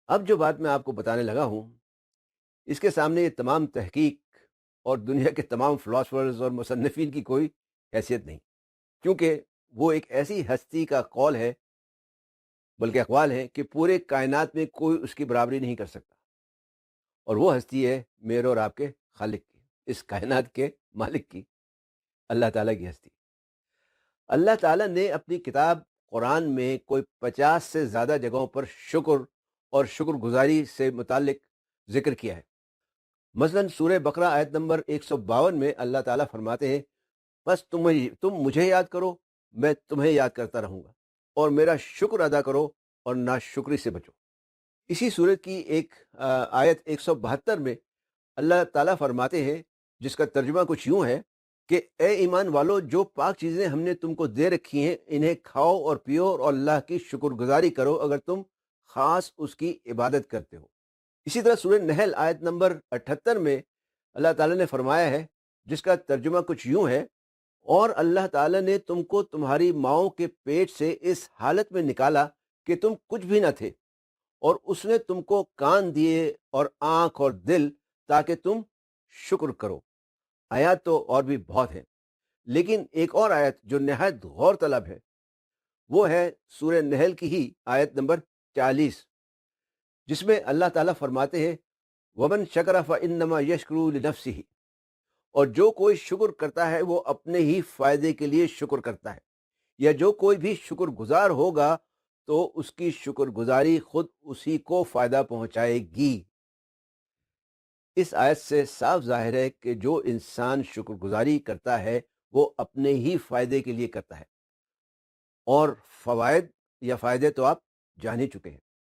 اب جو بات میں آپ کو بتانے لگا ہوں، اس کے سامنے یہ تمام تحقیق اور دنیا کے تمام فلاسفرز اور مصنفین کی کوئی حیثیت نہیں، کیونکہ وہ ایک ایسی ہستی کا قول ہے، بلکہ اقوال ہے کہ پورے کائنات میں کوئی اس کی برابری نہیں کر سکتا، اور وہ ہستی ہے میرے اور آپ کے خالق کی، اس کائنات کے مالک کی، اللہ تعالیٰ کی ہستی۔ اللہ تعالیٰ نے اپنی کتاب قرآن میں کوئی 50 سے زیادہ جگہوں پر شکر اور شکر گزاری سے متعلق ذکر کیا ہے۔ مثلاً سورہ بقرہ آیت نمبر 152 میں اللہ تعالیٰ فرماتے ہیں، بس تم مجھے یاد کرو، میں تمہیں یاد کرتا رہوں گا، اور میرا شکر ادا کرو اور ناشکری سے بچو۔ اسی صورت کی ایک آیت 172 میں اللہ تعالیٰ فرماتے ہیں، جس کا ترجمہ کچھ یوں ہے کہ اے ایمان والو، جو پاک چیزیں ہم نے تم کو دے رکھی ہیں انہیں کھاؤ اور پیو اور اللہ کی شکر گزاری کرو اگر تم خاص اس کی عبادت کرتے ہو۔ اسی طرح سورہ نحل آیت نمبر 78 میں اللہ تعالیٰ نے فرمایا ہے، جس کا ترجمہ کچھ یوں ہے، اور اللہ تعالیٰ نے تم کو تمہاری ماؤں کے پیٹ سے اس حالت میں نکالا کہ تم کچھ بھی نہ تھے، اور اس نے تم کو کان دیے اور آنکھ اور دل تاکہ تم شکر کرو۔ آیات تو اور بھی بہت ہیں، لیکن ایک اور آیت جو نہایت غور طلب ہے وہ ہے سورہ نحل کی ہی آیت نمبر 40، جس میں اللہ تعالیٰ فرماتے ہیں، وَمَن شَكَرَ فَإِنَّمَا يَشْكُرُ لِنَفْسِهِ، اور جو کوئی شکر کرتا ہے وہ اپنے ہی فائدے کے لیے شکر کرتا ہے، یا جو کوئی بھی شکر گزار ہوگا تو اس کی شکر گزاری خود اسی کو فائدہ پہنچائے گی۔ اس آیت سے صاف ظاہر ہے کہ جو انسان شکر گزاری کرتا ہے وہ اپنے ہی فائدے کے لیے کرتا ہے، اور فوائد یا فائدے تو آپ جان ہی چکے ہیں۔